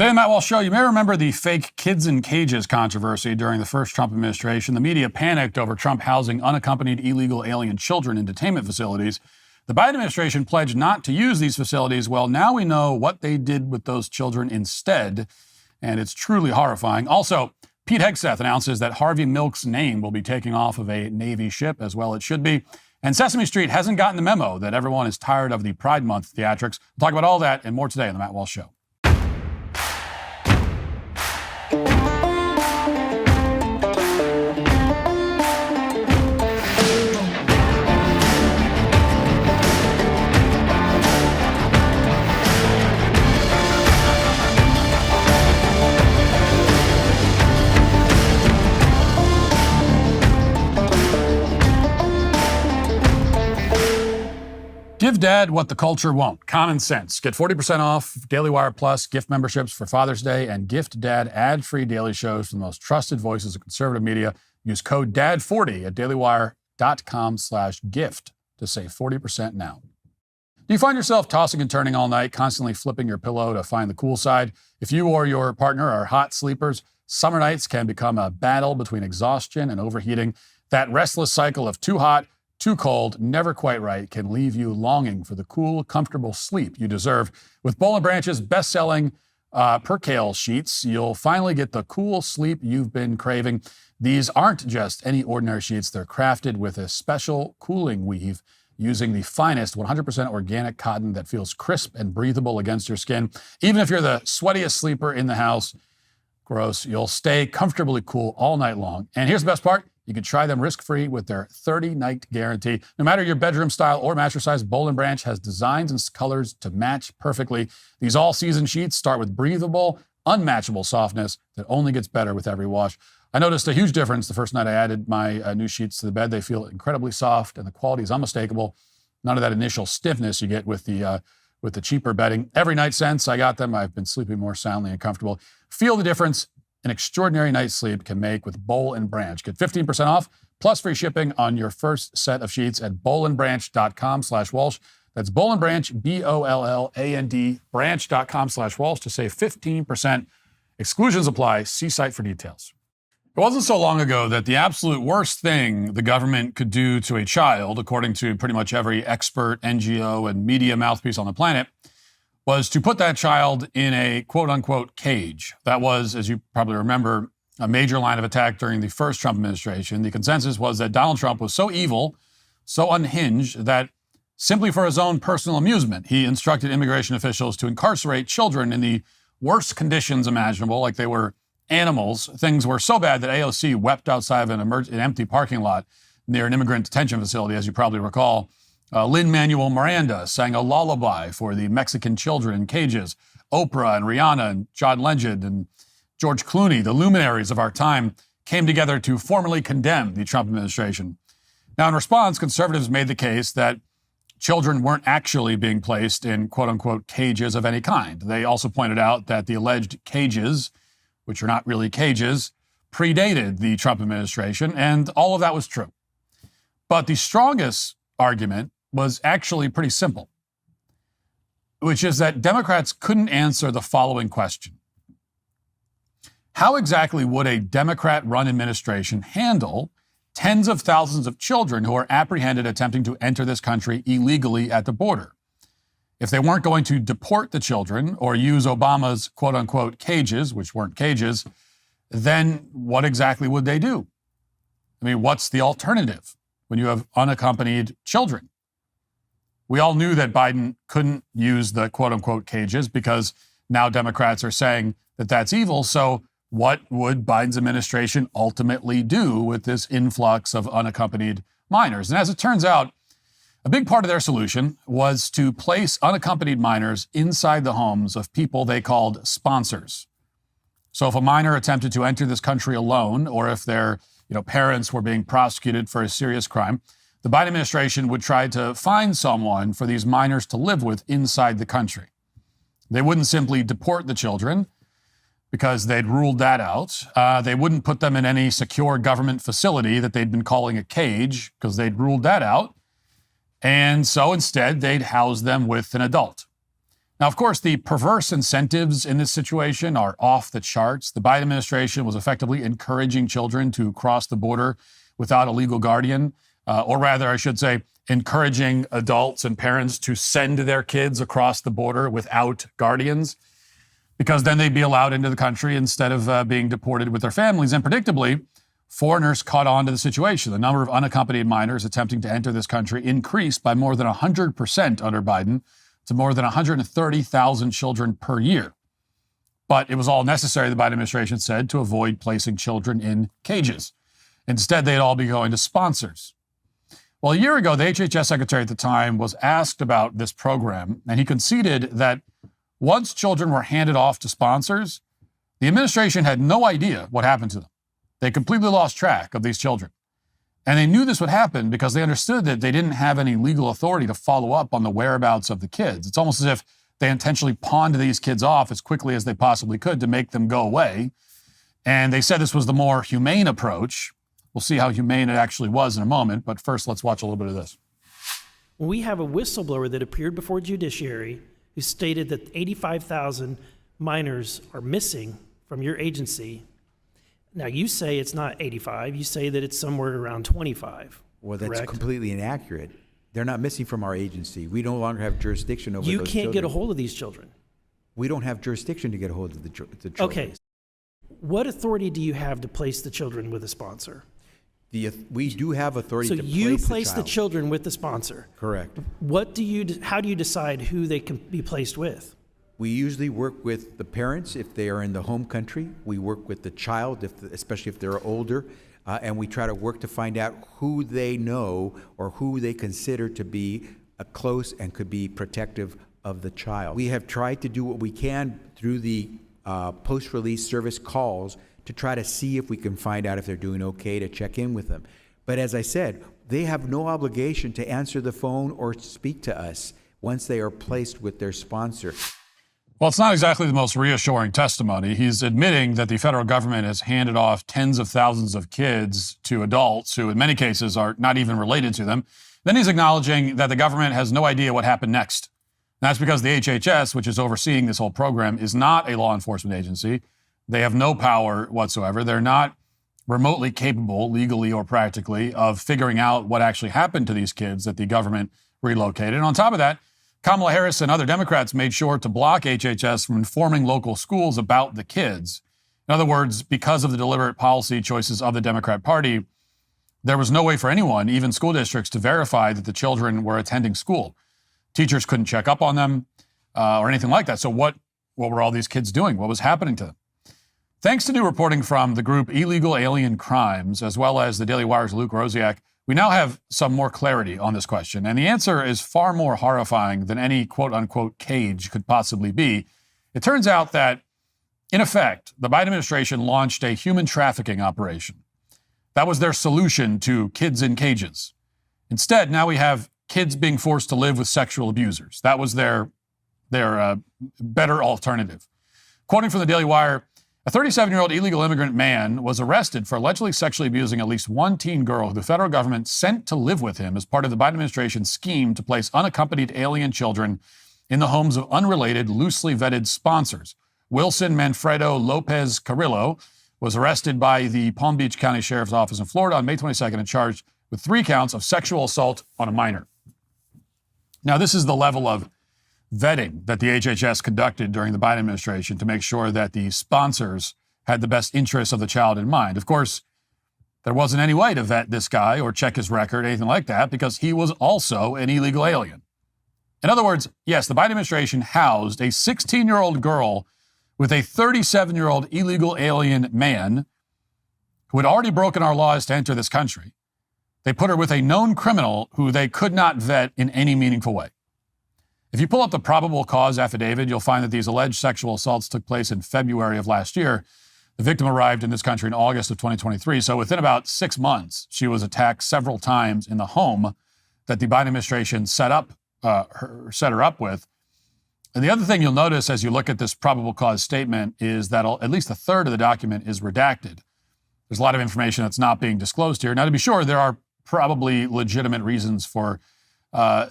Today on the Matt Walsh Show, you may remember the fake kids in cages controversy during the first Trump administration. The media panicked over Trump housing unaccompanied illegal alien children in detainment facilities. The Biden administration pledged not to use these facilities. Well, now we know what they did with those children instead, and it's truly horrifying. Also, Pete Hegseth announces that Harvey Milk's name will be taking off of a Navy ship, as well it should be. And Sesame Street hasn't gotten the memo that everyone is tired of the Pride Month theatrics. We'll talk about all that and more today on the Matt Walsh Show. Give Dad what the culture won't. Common sense. Get 40% off Daily Wire Plus gift memberships for Father's Day and gift Dad ad-free daily shows from the most trusted voices of conservative media. Use code DAD40 at dailywire.com/gift to save 40% now. Do you find yourself tossing and turning all night, constantly flipping your pillow to find the cool side? If you or your partner are hot sleepers, summer nights can become a battle between exhaustion and overheating. That restless cycle of too hot, too cold, never quite right can leave you longing for the cool, comfortable sleep you deserve. With Boll & Branch's best-selling Percale sheets, you'll finally get the cool sleep you've been craving. These aren't just any ordinary sheets. They're crafted with a special cooling weave using the finest 100% organic cotton that feels crisp and breathable against your skin. Even if you're the sweatiest sleeper in the house, gross, you'll stay comfortably cool all night long. And here's the best part. You can try them risk-free with their 30-night guarantee. No matter your bedroom style or mattress size, Boll & Branch has designs and colors to match perfectly. These all-season sheets start with breathable, unmatchable softness that only gets better with every wash. I noticed a huge difference the first night I added my new sheets to the bed. They feel incredibly soft, and the quality is unmistakable. None of that initial stiffness you get with the cheaper bedding. Every night since I got them, I've been sleeping more soundly and comfortable. Feel the difference an extraordinary night's sleep can make with Boll & Branch. Get 15% off plus free shipping on your first set of sheets at bollandbranch.com/Walsh. That's Boll & Branch, BOLLAND, branch.com/Walsh to save 15%. Exclusions apply. See site for details. It wasn't so long ago that the absolute worst thing the government could do to a child, according to pretty much every expert, NGO, and media mouthpiece on the planet, was to put that child in a quote-unquote cage. That was, as you probably remember, a major line of attack during the first Trump administration. The consensus was that Donald Trump was so evil, so unhinged, that simply for his own personal amusement, he instructed immigration officials to incarcerate children in the worst conditions imaginable, like they were animals. Things were so bad that AOC wept outside of an empty parking lot near an immigrant detention facility, as you probably recall. Lin-Manuel Miranda sang a lullaby for the Mexican children in cages. Oprah and Rihanna and John Legend and George Clooney, the luminaries of our time, came together to formally condemn the Trump administration. Now, in response, conservatives made the case that children weren't actually being placed in quote-unquote cages of any kind. They also pointed out that the alleged cages, which are not really cages, predated the Trump administration, and all of that was true. But the strongest argument was actually pretty simple, which is that Democrats couldn't answer the following question. How exactly would a Democrat-run administration handle tens of thousands of children who are apprehended attempting to enter this country illegally at the border? If they weren't going to deport the children or use Obama's quote-unquote cages, which weren't cages, then what exactly would they do? I mean, what's the alternative when you have unaccompanied children? We all knew that Biden couldn't use the quote-unquote cages because now Democrats are saying that that's evil. So what would Biden's administration ultimately do with this influx of unaccompanied minors? And as it turns out, a big part of their solution was to place unaccompanied minors inside the homes of people they called sponsors. So if a minor attempted to enter this country alone, or if their parents were being prosecuted for a serious crime, the Biden administration would try to find someone for these minors to live with inside the country. They wouldn't simply deport the children because they'd ruled that out. They wouldn't put them in any secure government facility that they'd been calling a cage because they'd ruled that out. And so instead, they'd house them with an adult. Now, of course, the perverse incentives in this situation are off the charts. The Biden administration was effectively encouraging children to cross the border without a legal guardian, or rather, I should say, encouraging adults and parents to send their kids across the border without guardians, because then they'd be allowed into the country instead of being deported with their families. And predictably, foreigners caught on to the situation. The number of unaccompanied minors attempting to enter this country increased by more than 100% under Biden to more than 130,000 children per year. But it was all necessary, the Biden administration said, to avoid placing children in cages. Instead, they'd all be going to sponsors. Well, a year ago, the HHS secretary at the time was asked about this program, and he conceded that once children were handed off to sponsors, the administration had no idea what happened to them. They completely lost track of these children. And they knew this would happen because they understood that they didn't have any legal authority to follow up on the whereabouts of the kids. It's almost as if they intentionally pawned these kids off as quickly as they possibly could to make them go away. And they said this was the more humane approach. We'll see how humane it actually was in a moment. But first, let's watch a little bit of this. We have a whistleblower that appeared before judiciary who stated that 85,000 minors are missing from your agency. Now, you say it's not 85. You say that it's somewhere around 25. Well, that's correct? Completely inaccurate. They're not missing from our agency. We no longer have jurisdiction over those children. You can't get a hold of these children. We don't have jurisdiction to get a hold of the children. Okay. What authority do you have to place the children with a sponsor? We do have authority So to you place the children with the sponsor. Correct. How do you decide who they can be placed with? We usually work with the parents if they are in the home country. We work with the child, especially if they're older, and we try to work to find out who they know or who they consider to be close and could be protective of the child. We have tried to do what we can through the post-release service calls to try to see if we can find out if they're doing okay, to check in with them. But as I said, they have no obligation to answer the phone or speak to us once they are placed with their sponsor. Well, it's not exactly the most reassuring testimony. He's admitting that the federal government has handed off tens of thousands of kids to adults who, in many cases, are not even related to them. Then he's acknowledging that the government has no idea what happened next. And that's because the HHS, which is overseeing this whole program, is not a law enforcement agency. They have no power whatsoever. They're not remotely capable, legally or practically, of figuring out what actually happened to these kids that the government relocated. And on top of that, Kamala Harris and other Democrats made sure to block HHS from informing local schools about the kids. In other words, because of the deliberate policy choices of the Democrat Party, there was no way for anyone, even school districts, to verify that the children were attending school. Teachers couldn't check up on them or anything like that. So what were all these kids doing? What was happening to them? Thanks to new reporting from the group Illegal Alien Crimes, as well as the Daily Wire's Luke Rosiak, we now have some more clarity on this question. And the answer is far more horrifying than any quote-unquote cage could possibly be. It turns out that, in effect, the Biden administration launched a human trafficking operation. That was their solution to kids in cages. Instead, now we have kids being forced to live with sexual abusers. That was their better alternative. Quoting from the Daily Wire, a 37-year-old illegal immigrant man was arrested for allegedly sexually abusing at least one teen girl who the federal government sent to live with him as part of the Biden administration's scheme to place unaccompanied alien children in the homes of unrelated, loosely vetted sponsors. Wilson Manfredo Lopez Carrillo was arrested by the Palm Beach County Sheriff's Office in Florida on May 22nd and charged with 3 counts of sexual assault on a minor. Now, this is the level of vetting that the HHS conducted during the Biden administration to make sure that the sponsors had the best interests of the child in mind. Of course, there wasn't any way to vet this guy or check his record, anything like that, because he was also an illegal alien. In other words, yes, the Biden administration housed a 16-year-old girl with a 37-year-old illegal alien man who had already broken our laws to enter this country. They put her with a known criminal who they could not vet in any meaningful way. If you pull up the probable cause affidavit, you'll find that these alleged sexual assaults took place in February of last year. The victim arrived in this country in August of 2023. So within about 6 months, she was attacked several times in the home that the Biden administration set her up with. And the other thing you'll notice as you look at this probable cause statement is that at least a third of the document is redacted. There's a lot of information that's not being disclosed here. Now, to be sure, there are probably legitimate reasons for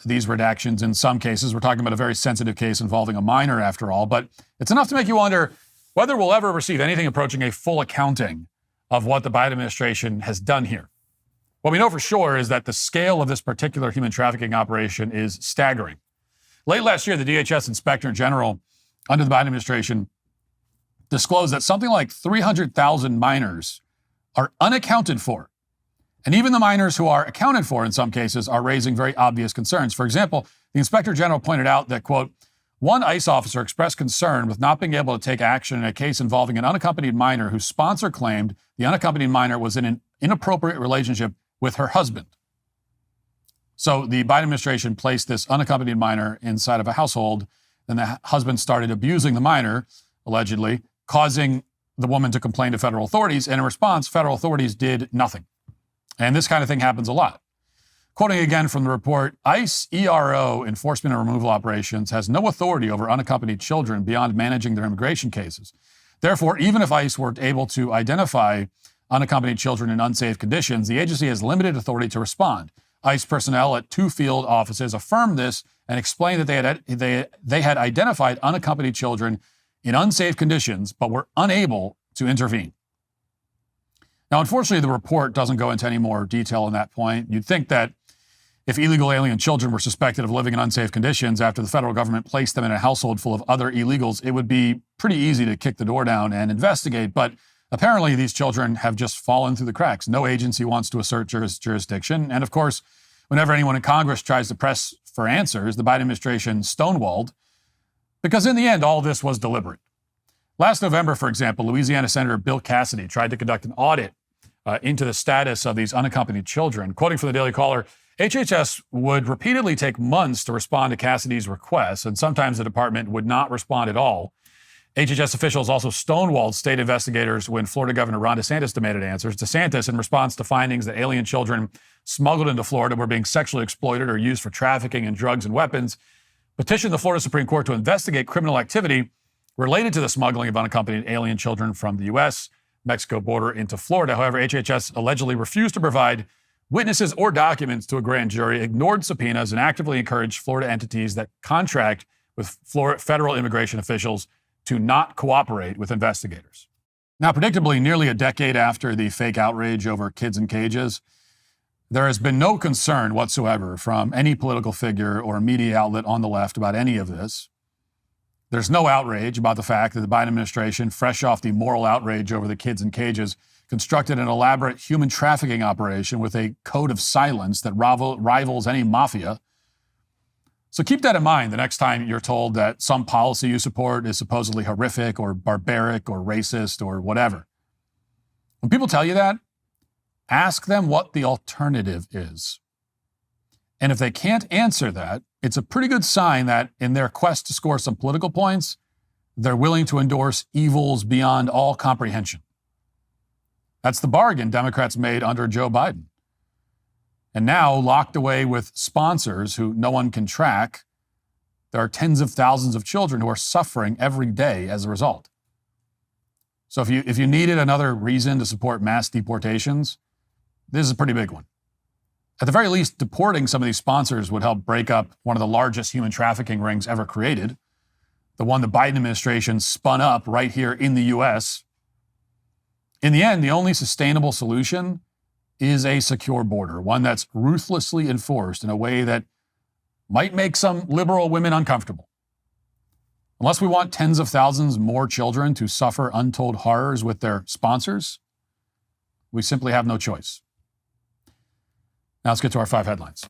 these redactions in some cases. We're talking about a very sensitive case involving a minor, after all. But it's enough to make you wonder whether we'll ever receive anything approaching a full accounting of what the Biden administration has done here. What we know for sure is that the scale of this particular human trafficking operation is staggering. Late last year, the DHS Inspector General under the Biden administration disclosed that something like 300,000 minors are unaccounted for. And even the minors who are accounted for in some cases are raising very obvious concerns. For example, the Inspector General pointed out that, quote, one ICE officer expressed concern with not being able to take action in a case involving an unaccompanied minor whose sponsor claimed the unaccompanied minor was in an inappropriate relationship with her husband. So the Biden administration placed this unaccompanied minor inside of a household, and the husband started abusing the minor, allegedly, causing the woman to complain to federal authorities. And in response, federal authorities did nothing. And this kind of thing happens a lot. Quoting again from the report, ICE ERO, Enforcement and Removal Operations, has no authority over unaccompanied children beyond managing their immigration cases. Therefore, even if ICE were able to identify unaccompanied children in unsafe conditions, the agency has limited authority to respond. ICE personnel at 2 field offices affirmed this and explained that they had identified unaccompanied children in unsafe conditions, but were unable to intervene. Now, unfortunately, the report doesn't go into any more detail on that point. You'd think that if illegal alien children were suspected of living in unsafe conditions after the federal government placed them in a household full of other illegals, it would be pretty easy to kick the door down and investigate. But apparently, these children have just fallen through the cracks. No agency wants to assert jurisdiction. And of course, whenever anyone in Congress tries to press for answers, the Biden administration stonewalled, because in the end, all this was deliberate. Last November, for example, Louisiana Senator Bill Cassidy tried to conduct an audit into the status of these unaccompanied children. Quoting from the Daily Caller, HHS would repeatedly take months to respond to Cassidy's requests, and sometimes the department would not respond at all. HHS officials also stonewalled state investigators when Florida Governor Ron DeSantis demanded answers. DeSantis, in response to findings that alien children smuggled into Florida were being sexually exploited or used for trafficking in drugs and weapons, petitioned the Florida Supreme Court to investigate criminal activity related to the smuggling of unaccompanied alien children from the U.S.-Mexico border into Florida. However, HHS allegedly refused to provide witnesses or documents to a grand jury, ignored subpoenas, and actively encouraged Florida entities that contract with federal immigration officials to not cooperate with investigators. Now, predictably, nearly a decade after the fake outrage over kids in cages, there has been no concern whatsoever from any political figure or media outlet on the left about any of this. There's no outrage about the fact that the Biden administration, fresh off the moral outrage over the kids in cages, constructed an elaborate human trafficking operation with a code of silence that rivals any mafia. So keep that in mind the next time you're told that some policy you support is supposedly horrific or barbaric or racist or whatever. When people tell you that, ask them what the alternative is. And if they can't answer that, it's a pretty good sign that in their quest to score some political points, they're willing to endorse evils beyond all comprehension. That's the bargain Democrats made under Joe Biden. And now, locked away with sponsors who no one can track, there are tens of thousands of children who are suffering every day as a result. So if you needed another reason to support mass deportations, this is a pretty big one. At the very least, deporting some of these sponsors would help break up one of the largest human trafficking rings ever created, the one the Biden administration spun up right here in the U.S. In the end, the only sustainable solution is a secure border, one that's ruthlessly enforced in a way that might make some liberal women uncomfortable. Unless we want tens of thousands more children to suffer untold horrors with their sponsors, we simply have no choice. Now let's get to our 5 headlines.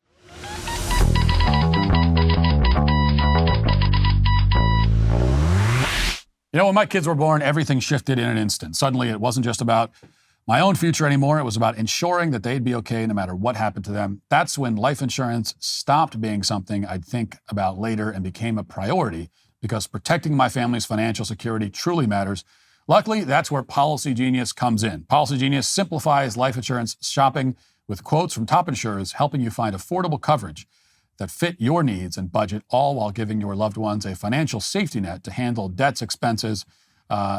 You know, when my kids were born, everything shifted in an instant. Suddenly, it wasn't just about my own future anymore. It was about ensuring that they'd be okay no matter what happened to them. That's when life insurance stopped being something I'd think about later and became a priority, because protecting my family's financial security truly matters. Luckily, that's where Policy Genius comes in. Policy Genius simplifies life insurance shopping with quotes from top insurers, helping you find affordable coverage that fit your needs and budget, all while giving your loved ones a financial safety net to handle debts, expenses,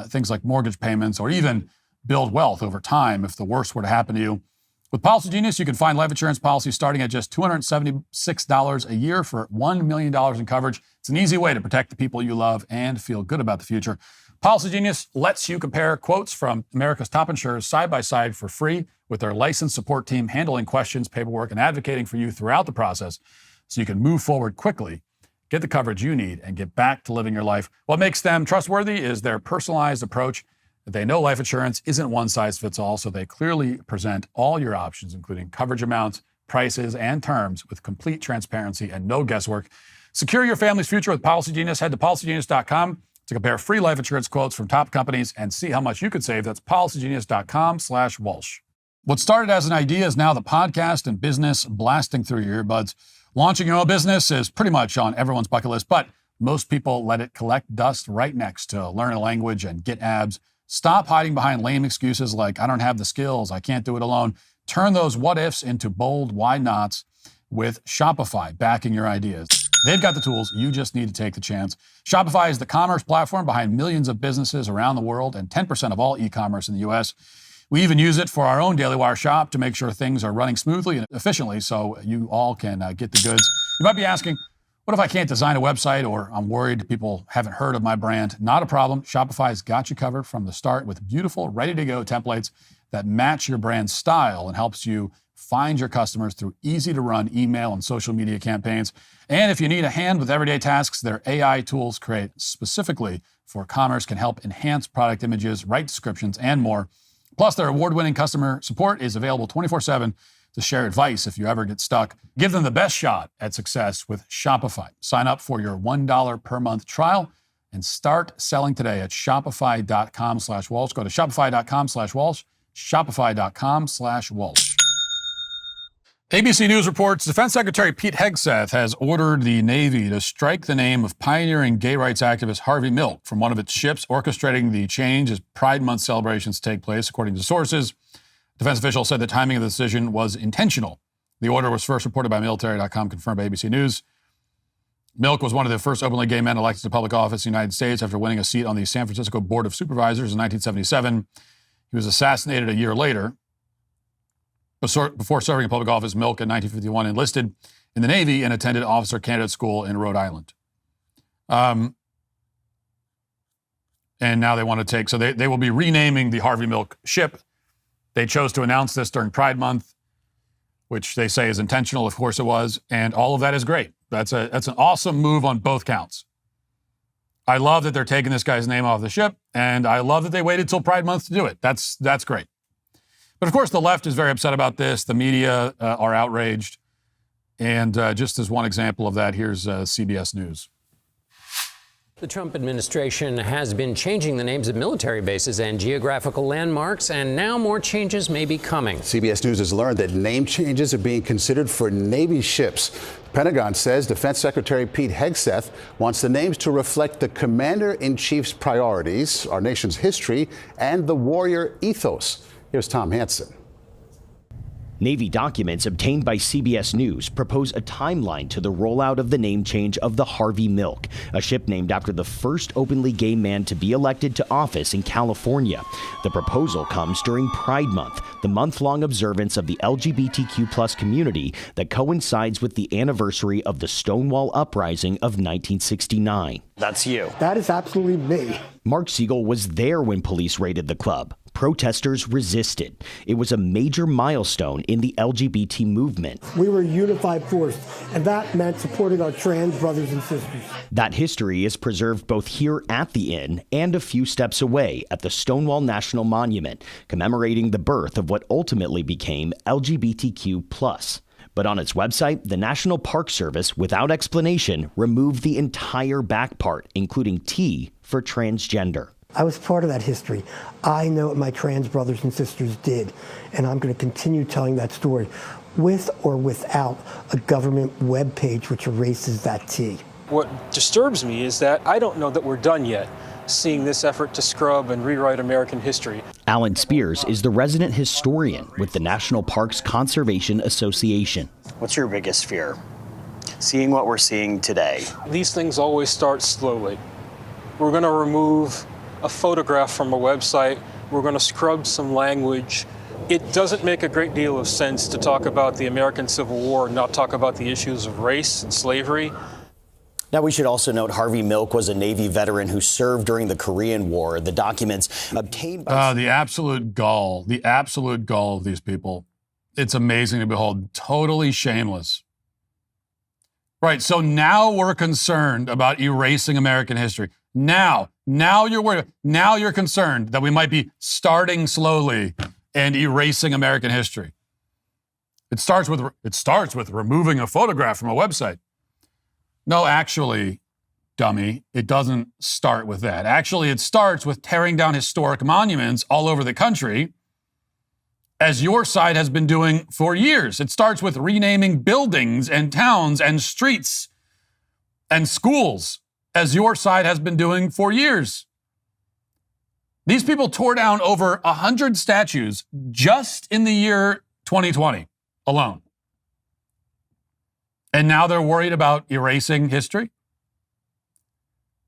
things like mortgage payments, or even build wealth over time if the worst were to happen to you. With Policy Genius, you can find life insurance policies starting at just $276 a year for $1 million in coverage. It's an easy way to protect the people you love and feel good about the future. Policy Genius lets you compare quotes from America's top insurers side by side for free with their licensed support team handling questions, paperwork, and advocating for you throughout the process so you can move forward quickly, get the coverage you need, and get back to living your life. What makes them trustworthy is their personalized approach. They know life insurance isn't one size fits all, so they clearly present all your options, including coverage amounts, prices, and terms with complete transparency and no guesswork. Secure your family's future with Policy Genius. Head to policygenius.com to compare free life insurance quotes from top companies and see how much you could save. That's policygenius.com/Walsh. What started as an idea is now the podcast and business blasting through your earbuds. Launching your own business is pretty much on everyone's bucket list, but most people let it collect dust right next to learn a language and get abs. Stop hiding behind lame excuses like, I don't have the skills, I can't do it alone. Turn those what ifs into bold why nots with Shopify backing your ideas. They've got the tools, you just need to take the chance. Shopify is the commerce platform behind millions of businesses around the world and 10% of all e-commerce in the US. We even use it for our own Daily Wire shop to make sure things are running smoothly and efficiently so you all can get the goods. You might be asking, what if I can't design a website or I'm worried people haven't heard of my brand? Not a problem. Shopify's got you covered from the start with beautiful, ready-to-go templates that match your brand's style and helps you find your customers through easy-to-run email and social media campaigns. And if you need a hand with everyday tasks, their AI tools create specifically for commerce can help enhance product images, write descriptions, and more. Plus, their award-winning customer support is available 24/7 to share advice if you ever get stuck. Give them the best shot at success with Shopify. Sign up for your $1 per month trial and start selling today at shopify.com/Walsh. Go to shopify.com/Walsh, shopify.com/Walsh. ABC News reports Defense Secretary Pete Hegseth has ordered the Navy to strike the name of pioneering gay rights activist Harvey Milk from one of its ships, orchestrating the change as Pride Month celebrations take place, according to sources. Defense officials said the timing of the decision was intentional. The order was first reported by military.com, confirmed by ABC News. Milk was one of the first openly gay men elected to public office in the United States after winning a seat on the San Francisco Board of Supervisors in 1977. He was assassinated a year later. Before serving in public office, Milk in 1951 enlisted in the Navy and attended officer candidate school in Rhode Island. And now they want to take, so they will be renaming the Harvey Milk ship. They chose to announce this during Pride Month, which they say is intentional. Of course it was. And all of that is great. That's an awesome move on both counts. I love that they're taking this guy's name off the ship, and I love that they waited till Pride Month to do it. That's great. But of course, the left is very upset about this. The media are outraged. And just as one example of that, here's CBS News. The Trump administration has been changing the names of military bases and geographical landmarks, and now more changes may be coming. CBS News has learned that name changes are being considered for Navy ships. The Pentagon says Defense Secretary Pete Hegseth wants the names to reflect the Commander-in-Chief's priorities, our nation's history, and the warrior ethos. Here's Tom Hansen. Navy documents obtained by CBS News propose a timeline to the rollout of the name change of the Harvey Milk, a ship named after the first openly gay man to be elected to office in California. The proposal comes during Pride Month, the month-long observance of the LGBTQ+ community that coincides with the anniversary of the Stonewall Uprising of 1969. That's you. That is absolutely me. Mark Siegel was there when police raided the club. Protesters resisted. It was a major milestone in the LGBT movement. We were a unified force, and that meant supporting our trans brothers and sisters. That history is preserved both here at the Inn and a few steps away at the Stonewall National Monument, commemorating the birth of what ultimately became LGBTQ+. But on its website, the National Park Service, without explanation, removed the entire back part, including T for transgender. I was part of that history. I know what my trans brothers and sisters did, and I'm going to continue telling that story with or without a government webpage which erases that T. What disturbs me is that I don't know that we're done yet seeing this effort to scrub and rewrite American history. Alan Spears is the resident historian with the National Parks Conservation Association. What's your biggest fear? Seeing what we're seeing today. These things always start slowly. We're going to remove a photograph from a website. We're going to scrub some language. it doesn't make a great deal of sense to talk about the American Civil War and not talk about the issues of race and slavery. Now, we should also note Harvey Milk was a Navy veteran who served during the Korean War. The documents obtained by... the absolute gall of these people. It's amazing to behold. Totally shameless. Right, so now we're concerned about erasing American history. Now you're worried. Now you're concerned that we might be starting slowly and erasing American history. It starts with removing a photograph from a website. No, actually, dummy, it doesn't start with that. Actually, it starts with tearing down historic monuments all over the country, as your side has been doing for years. It starts with renaming buildings and towns and streets and schools, as your side has been doing for years. These people tore down over 100 statues just in the year 2020 alone. And now they're worried about erasing history.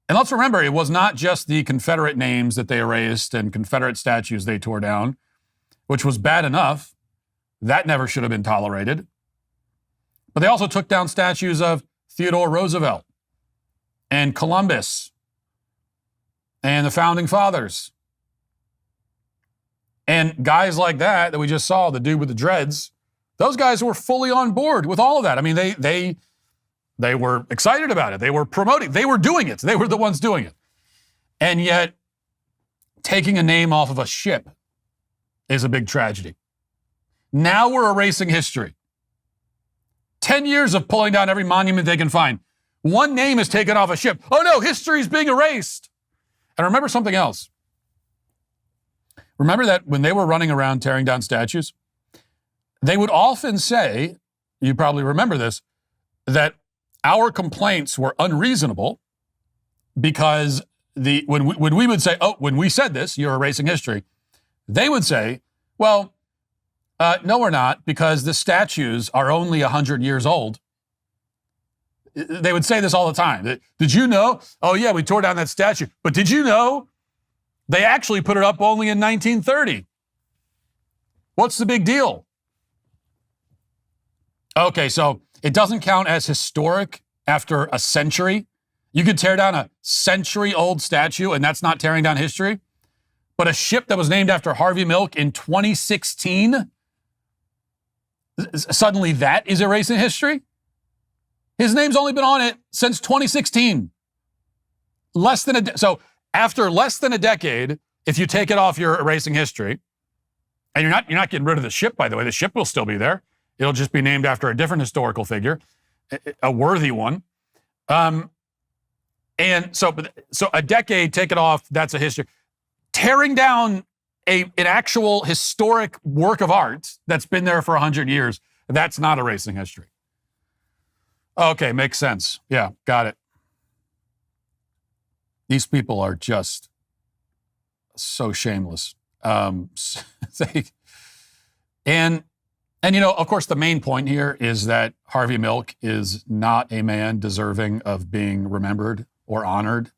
And let's remember, it was not just the Confederate names that they erased and Confederate statues they tore down, which was bad enough. That never should have been tolerated. But they also took down statues of Theodore Roosevelt and Columbus and the Founding Fathers. And guys like that we just saw, the dude with the dreads, those guys were fully on board with all of that. I mean, they were excited about it. They were promoting. They were doing it. They were the ones doing it. And yet, taking a name off of a ship is a big tragedy. Now we're erasing history. 10 years of pulling down every monument they can find. One name is taken off a ship. Oh no, history's being erased. And remember something else. Remember that when they were running around tearing down statues, they would often say, you probably remember this, that our complaints were unreasonable because when we would say, oh, when we said this, you're erasing history, they would say, well, no, we're not, because the statues are only 100 years old. They would say this all the time. Did you know? Oh, yeah, we tore down that statue. But did you know they actually put it up only in 1930? What's the big deal? Okay, so it doesn't count as historic after a century. You could tear down a century-old statue, and that's not tearing down history. But a ship that was named after Harvey Milk in 2016, suddenly that is erasing history? His name's only been on it since 2016. So after less than a decade, if you take it off, you're erasing history. And you're not getting rid of the ship, by the way. The ship will still be there. It'll just be named after a different historical figure, a worthy one. And so a decade, take it off, that's a history. Tearing down an actual historic work of art that's been there for 100 years, that's not erasing history. Okay, makes sense. Yeah, got it. These people are just so shameless. And you know, of course, the main point here is that Harvey Milk is not a man deserving of being remembered or honored.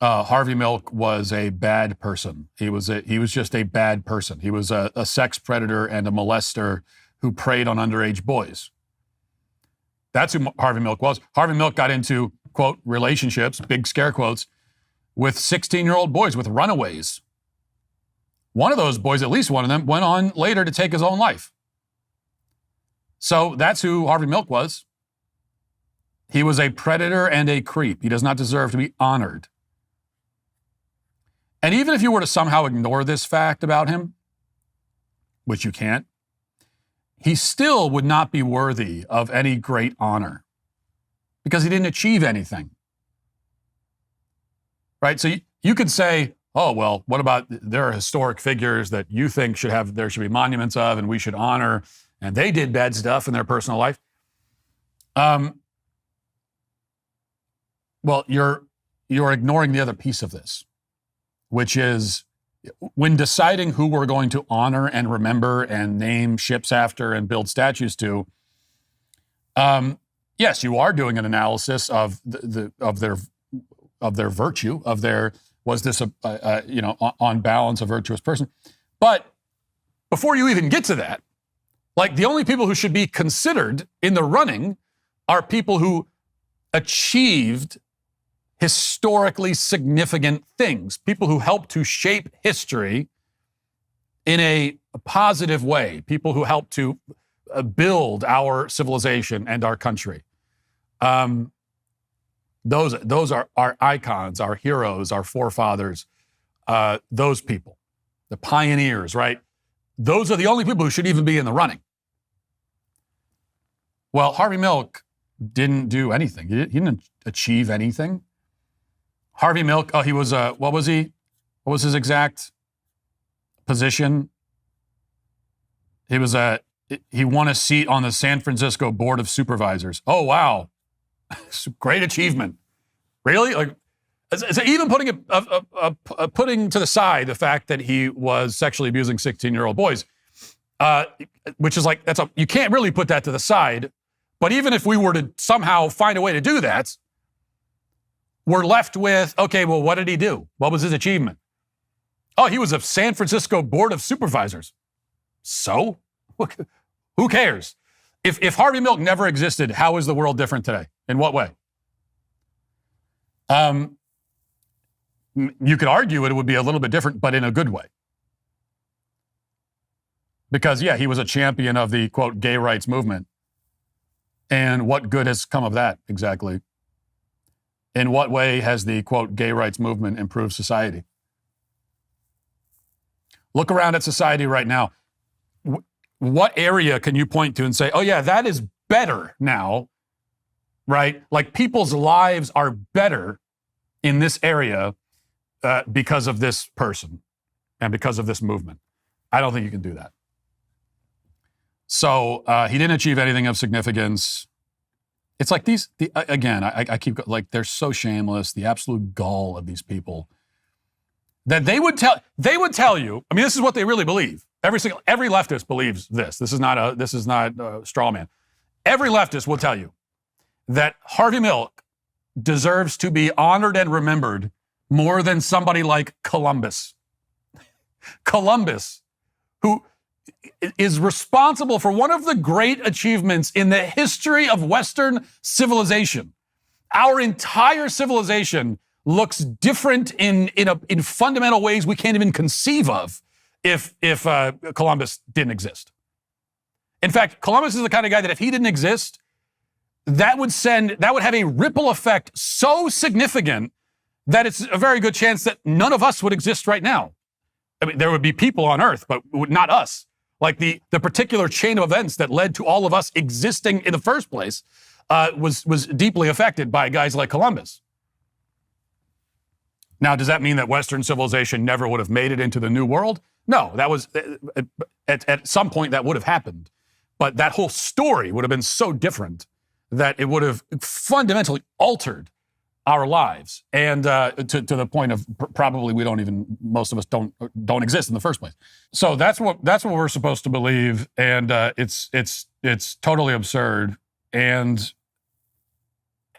Harvey Milk was a bad person. He was just a bad person. He was a sex predator and a molester who preyed on underage boys. That's who Harvey Milk was. Harvey Milk got into, quote, relationships, big scare quotes, with 16-year-old boys, with runaways. One of those boys, at least one of them, went on later to take his own life. So that's who Harvey Milk was. He was a predator and a creep. He does not deserve to be honored. And even if you were to somehow ignore this fact about him, which you can't, he still would not be worthy of any great honor because he didn't achieve anything. Right? So you could say, oh, well, what about there are historic figures that you think there should be monuments of and we should honor, and they did bad stuff in their personal life. Well, you're ignoring the other piece of this, which is when deciding who we're going to honor and remember and name ships after and build statues to, yes, you are doing an analysis of their virtue, of their, was this on balance a virtuous person? But before you even get to that, like the only people who should be considered in the running are people who achieved historically significant things, people who helped to shape history in a positive way, people who helped to build our civilization and our country. Those are our icons, our heroes, our forefathers, those people, the pioneers, right? Those are the only people who should even be in the running. Well, Harvey Milk didn't do anything. He didn't achieve anything. Harvey Milk, he was, what was he? What was his exact position? He won a seat on the San Francisco Board of Supervisors. Oh, wow. Great achievement. Really? Like, so even putting to the side the fact that he was sexually abusing 16-year-old boys, which is like, you can't really put that to the side. But even if we were to somehow find a way to do that, we're left with, okay, well, what did he do? What was his achievement? Oh, he was a San Francisco Board of Supervisors. So? Who cares? If Harvey Milk never existed, how is the world different today? In what way? You could argue it would be a little bit different, but in a good way. Because, yeah, he was a champion of the, quote, gay rights movement. And what good has come of that, exactly? In what way has the, quote, gay rights movement improved society? Look around at society right now. What area can you point to and say, oh, yeah, that is better now, right? Like people's lives are better in this area because of this person and because of this movement. I don't think you can do that. So he didn't achieve anything of significance. It's like I keep, like, they're so shameless, the absolute gall of these people, that they would tell you, I mean, this is what they really believe. Every leftist believes this. This is not a straw man. Every leftist will tell you that Harvey Milk deserves to be honored and remembered more than somebody like Columbus. Columbus, who is responsible for one of the great achievements in the history of Western civilization. Our entire civilization looks different in fundamental ways we can't even conceive of if Columbus didn't exist. In fact, Columbus is the kind of guy that if he didn't exist, that would have a ripple effect so significant that it's a very good chance that none of us would exist right now. I mean, there would be people on Earth, but not us. Like the particular chain of events that led to all of us existing in the first place was deeply affected by guys like Columbus. Now, does that mean that Western civilization never would have made it into the New World? No, that was at some point that would have happened. But that whole story would have been so different that it would have fundamentally altered our lives, and to the point of probably most of us don't exist in the first place. So that's what we're supposed to believe, and it's totally absurd, and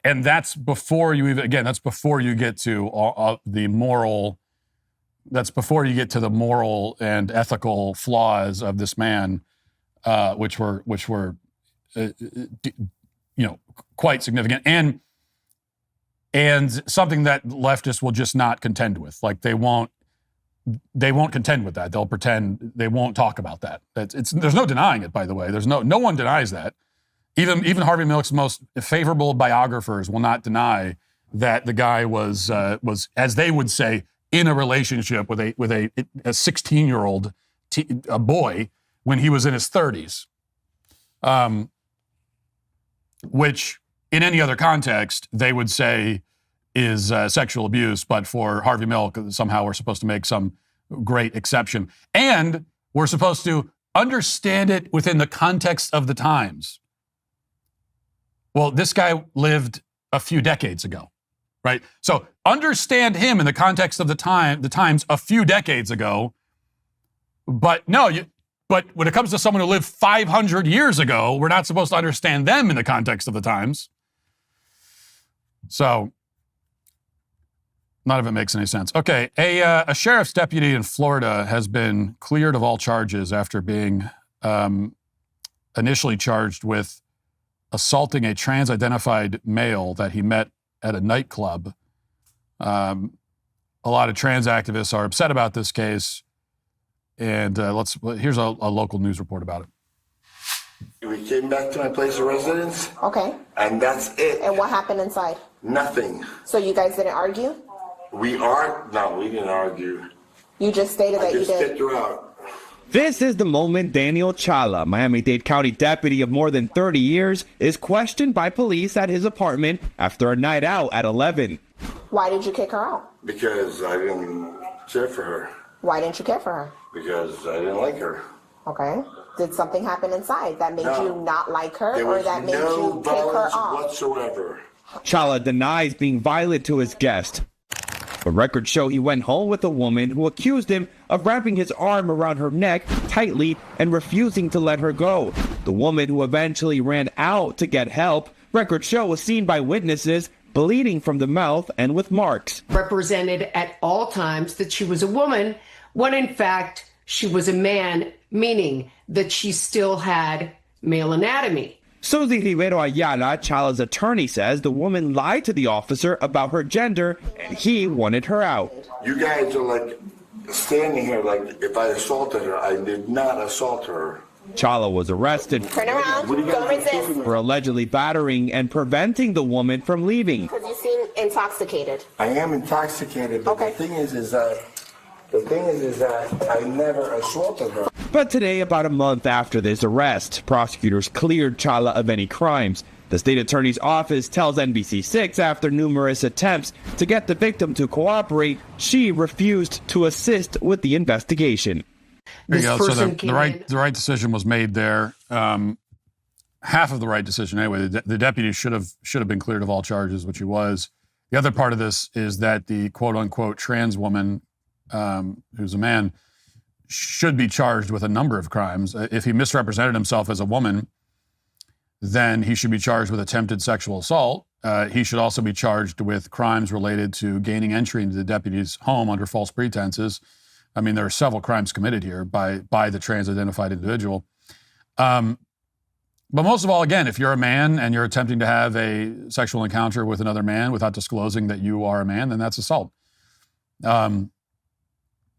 that's before you get to the moral. That's before you get to the moral and ethical flaws of this man, which were quite significant, and something that leftists will just not contend with. Like they won't contend with that. They'll pretend they won't talk about that. There's no denying it, by the way. No one denies that. Even Harvey Milk's most favorable biographers will not deny that the guy was, as they would say, in a relationship with a 16-year-old a boy when he was in his 30s, which in any other context they would say is sexual abuse, but for Harvey Milk somehow we're supposed to make some great exception, and we're supposed to understand it within the context of the times. Well, this guy lived a few decades ago, right? So understand him in the context of the times a few decades ago. But but when it comes to someone who lived 500 years ago, we're not supposed to understand them in the context of the times. So None of it makes any sense. Okay, a sheriff's deputy in Florida has been cleared of all charges after being initially charged with assaulting a trans-identified male that he met at a nightclub. A lot of trans activists are upset about this case, and here's a local news report about it. We came back to my place of residence. Okay. And that's it. And what happened inside? Nothing. So you guys didn't argue? No, we didn't argue. You just stated that you I just did. kicked her out. This is the moment Daniel Chala, Miami-Dade County deputy of more than 30 years, is questioned by police at his apartment after a night out at 11. Why did you kick her out? Because I didn't care for her. Why didn't you care for her? Because I didn't like her. Okay. Did something happen inside that made you not like her, There or was that made no you kick her violence off? whatsoever. Chala denies being violent to his guest. But records show he went home with a woman who accused him of wrapping his arm around her neck tightly and refusing to let her go. The woman, who eventually ran out to get help, records show was seen by witnesses bleeding from the mouth and with marks. Represented at all times that she was a woman, when in fact she was a man, meaning that she still had male anatomy. Susie Rivero Ayala, Chala's attorney, says the woman lied to the officer about her gender and he wanted her out. You guys are like standing here like if I assaulted her. I did not assault her. Chala was arrested Turn around. Don't resist. for allegedly battering and preventing the woman from leaving. Because you seem intoxicated. I am intoxicated, but Okay. the thing is that I never assaulted her. But today, about a month after this arrest, prosecutors cleared Chala of any crimes. The state attorney's office tells NBC6 after numerous attempts to get the victim to cooperate, she refused to assist with the investigation. There you go. So the right decision was made there. Half of the right decision, anyway. The deputy should have been cleared of all charges, which he was. The other part of this is that the quote unquote trans woman, who's a man, should be charged with a number of crimes. If he misrepresented himself as a woman, then he should be charged with attempted sexual assault. He should also be charged with crimes related to gaining entry into the deputy's home under false pretenses. I mean, there are several crimes committed here by the trans-identified individual. But most of all, again, if you're a man and you're attempting to have a sexual encounter with another man without disclosing that you are a man, then that's assault.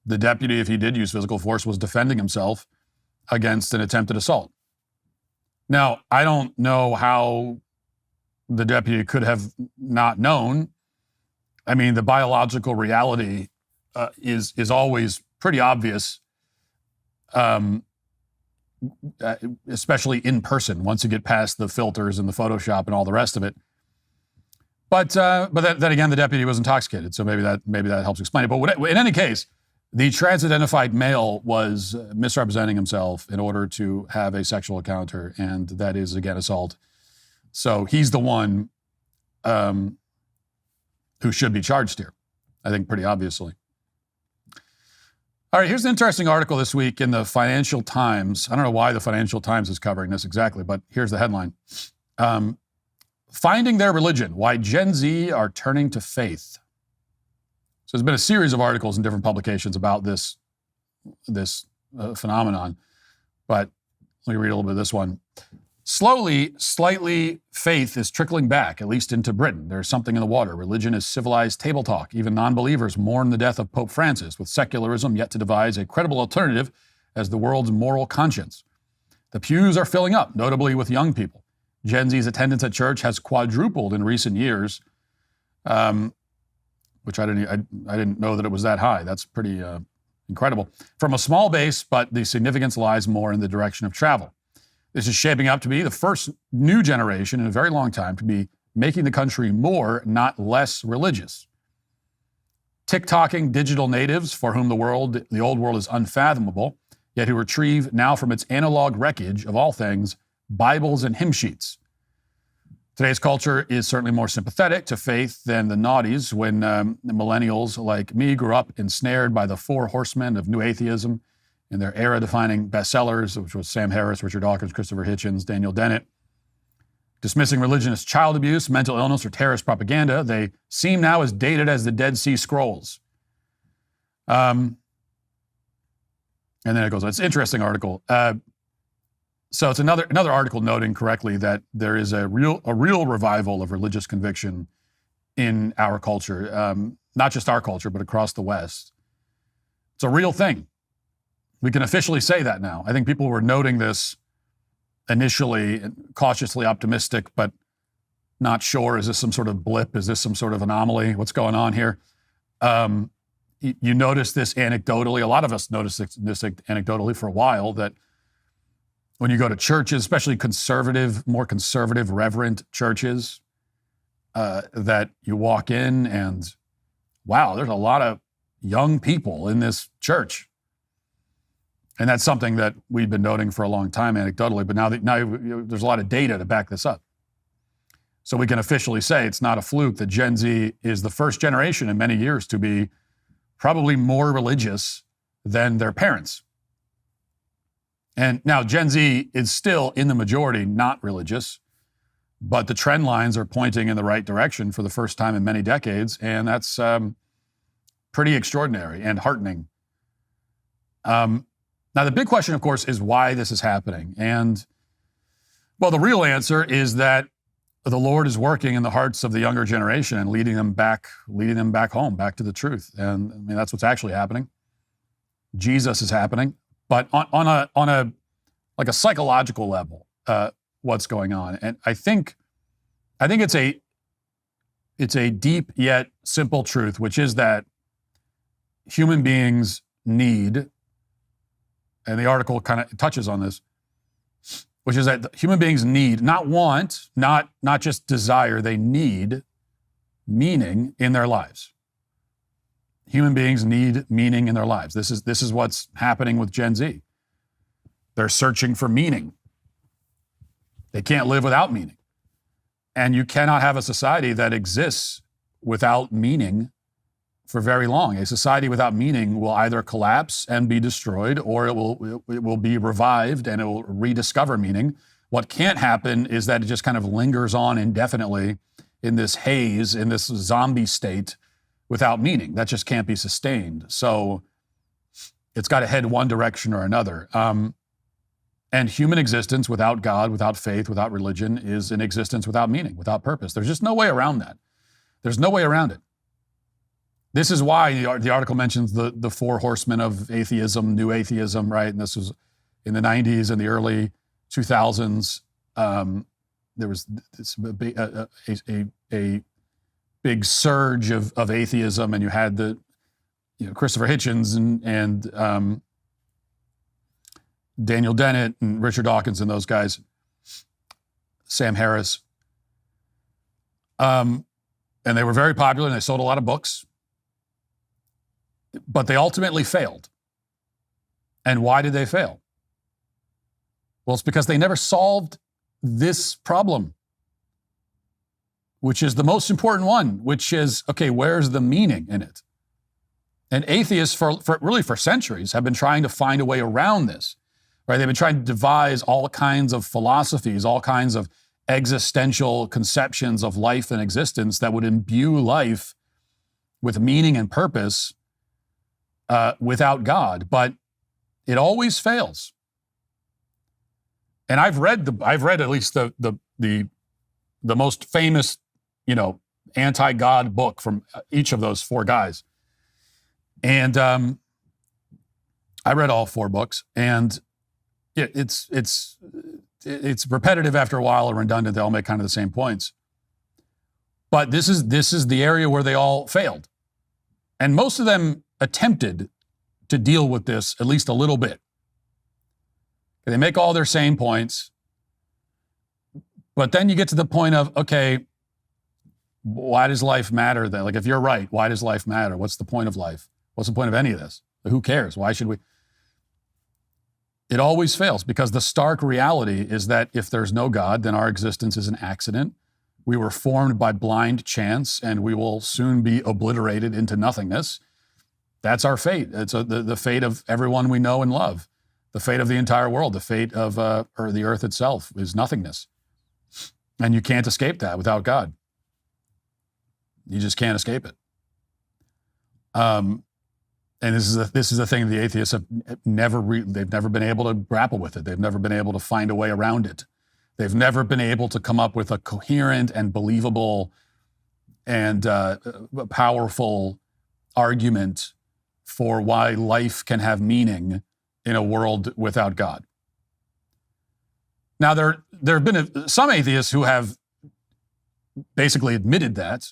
The deputy, if he did use physical force, was defending himself against an attempted assault. Now, I don't know how the deputy could have not known. I mean, the biological reality is always pretty obvious, especially in person, once you get past the filters and the Photoshop and all the rest of it. But then again, the deputy was intoxicated, so maybe that helps explain it. But in any case, the trans-identified male was misrepresenting himself in order to have a sexual encounter, and that is, again, assault. So he's the one who should be charged here, I think, pretty obviously. All right, here's an interesting article this week in the Financial Times. I don't know why the Financial Times is covering this exactly, but here's the headline. Finding Their Religion, Why Gen Z Are Turning to Faith. So there's been a series of articles in different publications about this phenomenon, but let me read a little bit of this one. Slowly, slightly, faith is trickling back, at least into Britain. There's something in the water. Religion is civilized table talk. Even non-believers mourn the death of Pope Francis, with secularism yet to devise a credible alternative as the world's moral conscience. The pews are filling up, notably with young people. Gen Z's attendance at church has quadrupled in recent years, which I didn't know that it was that high. That's pretty incredible. From a small base, but the significance lies more in the direction of travel. This is shaping up to be the first new generation in a very long time to be making the country more, not less, religious. TikToking digital natives for whom the old world is unfathomable, yet who retrieve now from its analog wreckage of all things, Bibles and hymn sheets. Today's culture is certainly more sympathetic to faith than the noughties when millennials like me grew up ensnared by the four horsemen of new atheism in their era-defining bestsellers, which was Sam Harris, Richard Dawkins, Christopher Hitchens, Daniel Dennett. dismissing religion as child abuse, mental illness, or terrorist propaganda. They seem now as dated as the Dead Sea Scrolls. And then it goes, it's an interesting article. So it's another article noting correctly that there is a real revival of religious conviction in our culture, not just our culture, but across the West. It's a real thing. We can officially say that now. I think people were noting this initially, cautiously optimistic, but not sure. Is this some sort of blip? Is this some sort of anomaly? What's going on here? You notice this anecdotally. A lot of us noticed this anecdotally for a while, that when you go to churches, especially more conservative, reverent churches, that you walk in and, wow, there's a lot of young people in this church. And that's something that we've been noting for a long time anecdotally, but now there's a lot of data to back this up. So we can officially say it's not a fluke that Gen Z is the first generation in many years to be probably more religious than their parents. And now Gen Z is still in the majority not religious, but the trend lines are pointing in the right direction for the first time in many decades, and that's pretty extraordinary and heartening. Now, the big question, of course, is why this is happening. And, well, the real answer is that the Lord is working in the hearts of the younger generation and leading them back home, back to the truth. And I mean, that's what's actually happening. Jesus is happening, but on a like a psychological level, what's going on. And I think it's a deep yet simple truth, which is that human beings need, and the article kind of touches on this, which is that human beings need, not want, not just desire, they need meaning in their lives. Human beings need meaning in their lives. This is what's happening with Gen Z. They're searching for meaning. They can't live without meaning. And you cannot have a society that exists without meaning for very long. A society without meaning will either collapse and be destroyed, or it will be revived and it will rediscover meaning. What can't happen is that it just kind of lingers on indefinitely in this haze, in this zombie state without meaning. That just can't be sustained. So it's got to head one direction or another. And human existence without God, without faith, without religion is an existence without meaning, without purpose. There's just no way around that. There's no way around it. This is why the article mentions the four horsemen of atheism, new atheism, right? And this was in the 90s and the early 2000s. There was a big surge of atheism, and you had Christopher Hitchens and Daniel Dennett and Richard Dawkins and those guys, Sam Harris. And they were very popular and they sold a lot of books. But they ultimately failed. And why did they fail? Well, it's because they never solved this problem, which is the most important one, which is, okay, where's the meaning in it? And atheists for centuries have been trying to find a way around this, right? They've been trying to devise all kinds of philosophies, all kinds of existential conceptions of life and existence that would imbue life with meaning and purpose without God, but it always fails. And I've read at least the most famous, anti-God book from each of those four guys. And I read all four books, and it's repetitive after a while and redundant. They all make kind of the same points. But this is the area where they all failed. And most of them attempted to deal with this at least a little bit. They make all their same points, but then you get to the point of, okay, why does life matter then? Like, if you're right, why does life matter? What's the point of life? What's the point of any of this? Like, who cares? Why should we? It always fails, because the stark reality is that if there's no God, then our existence is an accident. We were formed by blind chance, and we will soon be obliterated into nothingness. That's our fate. It's the fate of everyone we know and love. The fate of the entire world, the fate of or the earth itself is nothingness. And you can't escape that without God. You just can't escape it. And this is a thing the atheists have they've never been able to grapple with it. They've never been able to find a way around it. They've never been able to come up with a coherent and believable and powerful argument for why life can have meaning in a world without God. Now, there have been some atheists who have basically admitted that,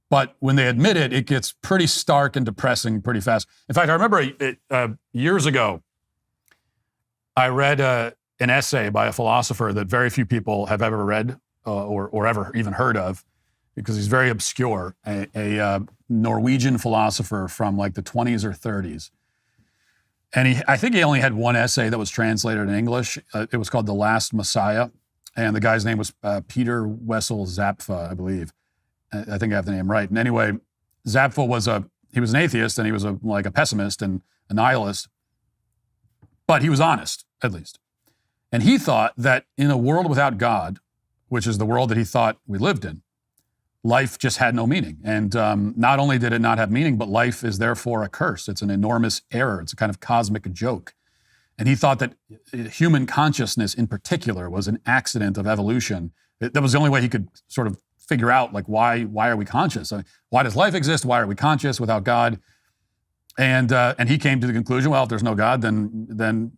but when they admit it, it gets pretty stark and depressing pretty fast. In fact, I remember years ago, I read an essay by a philosopher that very few people have ever read or ever even heard of, because he's very obscure, a Norwegian philosopher from like the 20s or 30s. And I think he only had one essay that was translated in English. It was called The Last Messiah. And the guy's name was Peter Wessel Zapfa, I believe. I think I have the name right. And anyway, Zapfa was an atheist, and he was like a pessimist and a nihilist. But he was honest, at least. And he thought that in a world without God, which is the world that he thought we lived in, life just had no meaning. And not only did it not have meaning, but life is therefore a curse. It's an enormous error. It's a kind of cosmic joke. And he thought that human consciousness in particular was an accident of evolution. That was the only way he could sort of figure out, like, why are we conscious? I mean, why does life exist? Why are we conscious without God? And he came to the conclusion, well, if there's no God, then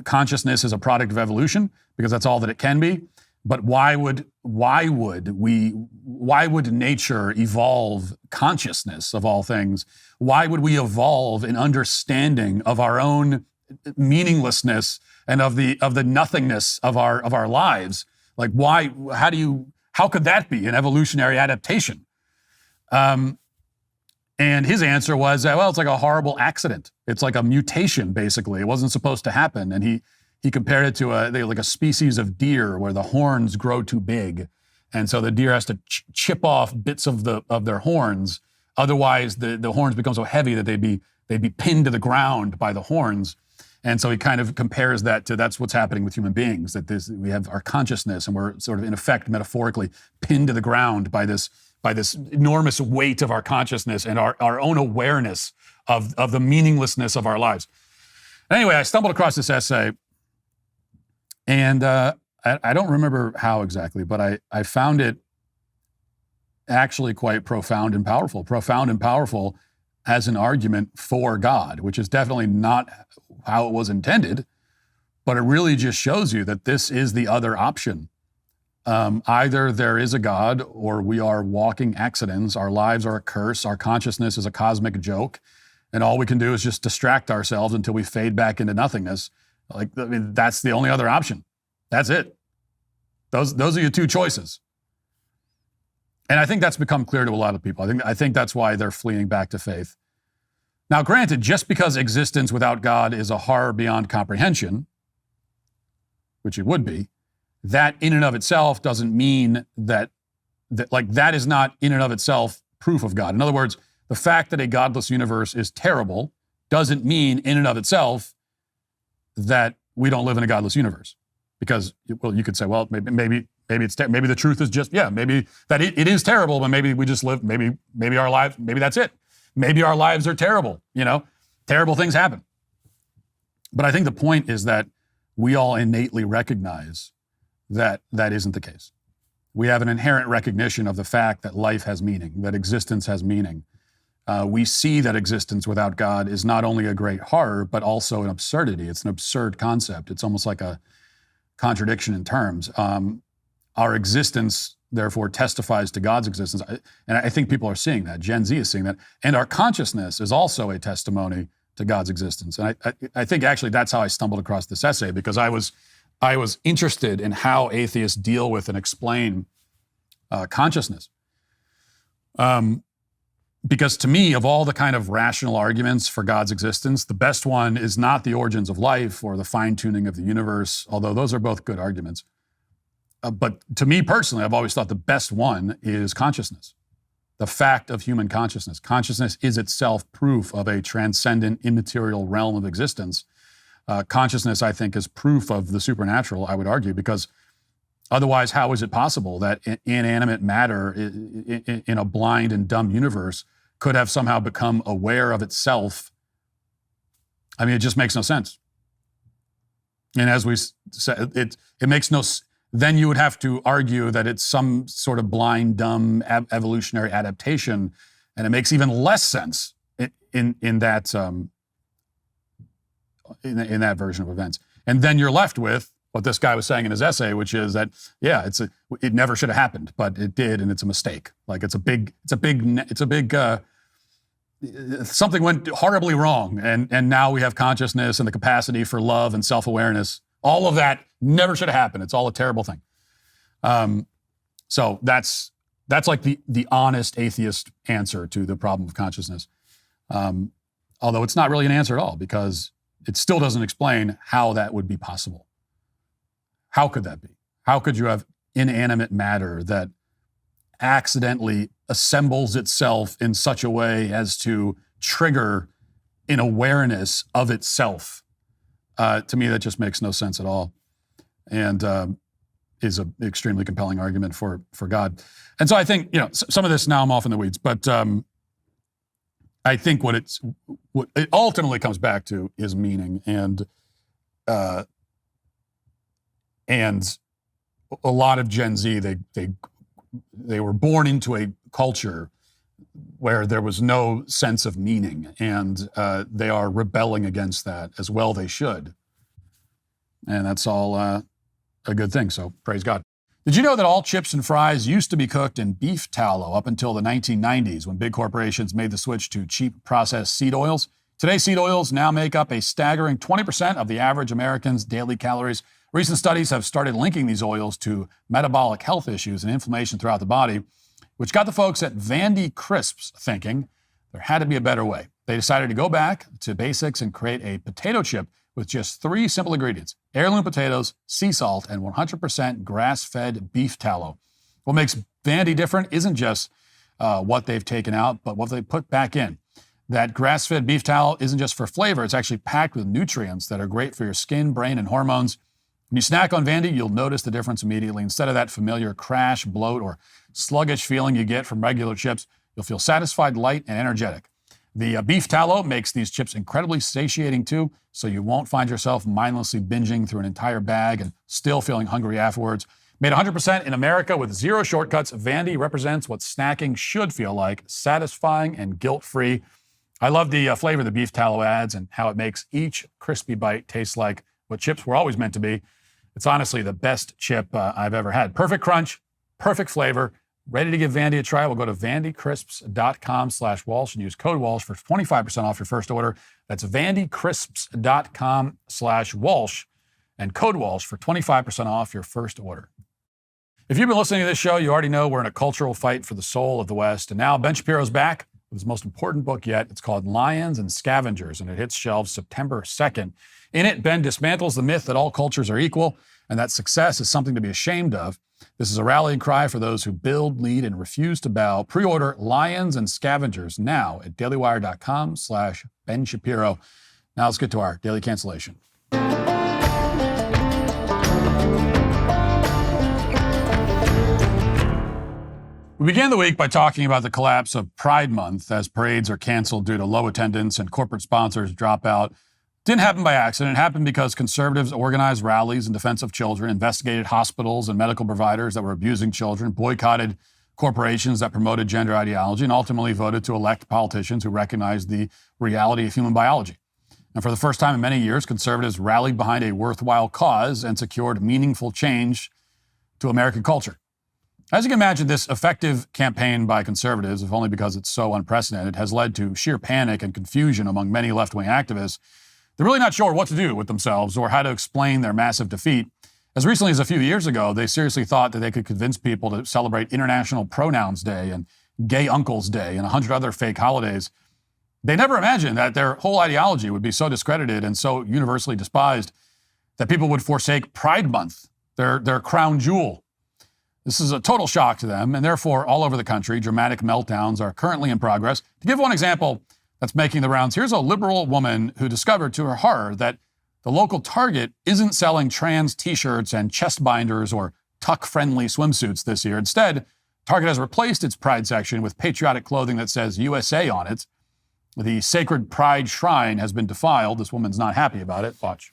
consciousness is a product of evolution, because that's all that it can be. But why would nature evolve consciousness of all things? Why would we evolve an understanding of our own meaninglessness and of the nothingness of our lives? Like, why? How could that be an evolutionary adaptation? And his answer was, well, it's like a horrible accident. It's like a mutation, basically. It wasn't supposed to happen. And he compared it to like a species of deer where the horns grow too big. And so the deer has to chip off bits of their horns. Otherwise, the horns become so heavy that they'd be pinned to the ground by the horns. And so he kind of compares that to that's what's happening with human beings, that we have our consciousness, and we're sort of, in effect, metaphorically pinned to the ground by this enormous weight of our consciousness and our own awareness of the meaninglessness of our lives. Anyway, I stumbled across this essay, and I don't remember how exactly, but I found it actually quite profound and powerful. Profound and powerful as an argument for God, which is definitely not how it was intended, but it really just shows you that this is the other option. Either there is a God, or we are walking accidents. Our lives are a curse. Our consciousness is a cosmic joke. And all we can do is just distract ourselves until we fade back into nothingness. That's the only other option. That's it. Those are your two choices. And I think that's become clear to a lot of people. I think that's why they're fleeing back to faith. Now, granted, just because existence without God is a horror beyond comprehension, which it would be, that in and of itself doesn't mean that is not in and of itself proof of God. In other words, the fact that a godless universe is terrible doesn't mean in and of itself that we don't live in a godless universe. Because, well, you could say, well, maybe the truth is just, maybe that it is terrible, but maybe we just live, maybe our lives, maybe that's it. Maybe our lives are terrible, terrible things happen. But I think the point is that we all innately recognize that isn't the case. We have an inherent recognition of the fact that life has meaning, that existence has meaning. We see that existence without God is not only a great horror, but also an absurdity. It's an absurd concept. It's almost like a contradiction in terms. Our existence, therefore, testifies to God's existence. And I think people are seeing that. Gen Z is seeing that. And our consciousness is also a testimony to God's existence. And I think actually that's how I stumbled across this essay, because I was interested in how atheists deal with and explain consciousness. Because to me, of all the kind of rational arguments for God's existence, the best one is not the origins of life or the fine-tuning of the universe, although those are both good arguments. But to me personally, I've always thought the best one is consciousness, the fact of human consciousness. Consciousness is itself proof of a transcendent, immaterial realm of existence. Consciousness, I think, is proof of the supernatural, I would argue, because Otherwise, how is it possible that inanimate matter in a blind and dumb universe could have somehow become aware of itself? I mean, it just makes no sense. And as we said, it makes no sense. Then you would have to argue that it's some sort of blind, dumb evolutionary adaptation, and it makes even less sense in that version of events. And then you're left with what this guy was saying in his essay, which is that it never should have happened, but it did, and it's a mistake. Like something went horribly wrong, and now we have consciousness and the capacity for love and self-awareness. All of that never should have happened. It's all a terrible thing. So that's like the honest atheist answer to the problem of consciousness. Although it's not really an answer at all, because it still doesn't explain how that would be possible. How could that be? How could you have inanimate matter that accidentally assembles itself in such a way as to trigger an awareness of itself? To me, that just makes no sense at all, and is an extremely compelling argument for God. And so I think, some of this, now I'm off in the weeds, but I think what it ultimately comes back to is meaning, and a lot of Gen Z, they were born into a culture where there was no sense of meaning, and they are rebelling against that, as well they should. And that's all a good thing, so praise God. Did you know that all chips and fries used to be cooked in beef tallow up until the 1990s, when big corporations made the switch to cheap processed seed oils? Today, seed oils now make up a staggering 20% of the average American's daily calories. Recent studies have started linking these oils to metabolic health issues and inflammation throughout the body, which got the folks at Vandy Crisps thinking there had to be a better way. They decided to go back to basics and create a potato chip with just 3 simple ingredients: heirloom potatoes, sea salt, and 100% grass-fed beef tallow. What makes Vandy different isn't just what they've taken out, but what they put back in. That grass-fed beef tallow isn't just for flavor, it's actually packed with nutrients that are great for your skin, brain, and hormones. When you snack on Vandy, you'll notice the difference immediately. Instead of that familiar crash, bloat, or sluggish feeling you get from regular chips, you'll feel satisfied, light, and energetic. The beef tallow makes these chips incredibly satiating too, so you won't find yourself mindlessly binging through an entire bag and still feeling hungry afterwards. Made 100% in America with 0 shortcuts, Vandy represents what snacking should feel like: satisfying and guilt-free. I love the flavor the beef tallow adds and how it makes each crispy bite taste like what chips were always meant to be. It's honestly the best chip I've ever had. Perfect crunch, perfect flavor. Ready to give Vandy a try? We'll go to vandycrisps.com/Walsh and use code Walsh for 25% off your first order. That's vandycrisps.com/Walsh and code Walsh for 25% off your first order. If you've been listening to this show, you already know we're in a cultural fight for the soul of the West. And now Ben Shapiro's back with his most important book yet. It's called Lions and Scavengers, and it hits shelves September 2nd. In it, Ben dismantles the myth that all cultures are equal and that success is something to be ashamed of. This is a rallying cry for those who build, lead, and refuse to bow. Pre-order Lions and Scavengers now at dailywire.com/Ben Shapiro. Now let's get to our daily cancellation. We began the week by talking about the collapse of Pride Month as parades are canceled due to low attendance and corporate sponsors drop out. Didn't happen by accident. It happened because conservatives organized rallies in defense of children, investigated hospitals and medical providers that were abusing children, boycotted corporations that promoted gender ideology, and ultimately voted to elect politicians who recognized the reality of human biology. And for the first time in many years, conservatives rallied behind a worthwhile cause and secured meaningful change to American culture. As you can imagine, this effective campaign by conservatives, if only because it's so unprecedented, has led to sheer panic and confusion among many left-wing activists. They're really not sure what to do with themselves or how to explain their massive defeat. As recently as a few years ago, they seriously thought that they could convince people to celebrate International Pronouns Day and Gay Uncles Day and 100 other fake holidays. They never imagined that their whole ideology would be so discredited and so universally despised that people would forsake Pride Month, their crown jewel. This is a total shock to them, and therefore, all over the country, dramatic meltdowns are currently in progress. To give one example that's making the rounds, here's a liberal woman who discovered to her horror that the local Target isn't selling trans t-shirts and chest binders or tuck-friendly swimsuits this year. Instead, Target has replaced its Pride section with patriotic clothing that says USA on it. The sacred Pride shrine has been defiled. This woman's not happy about it. Watch.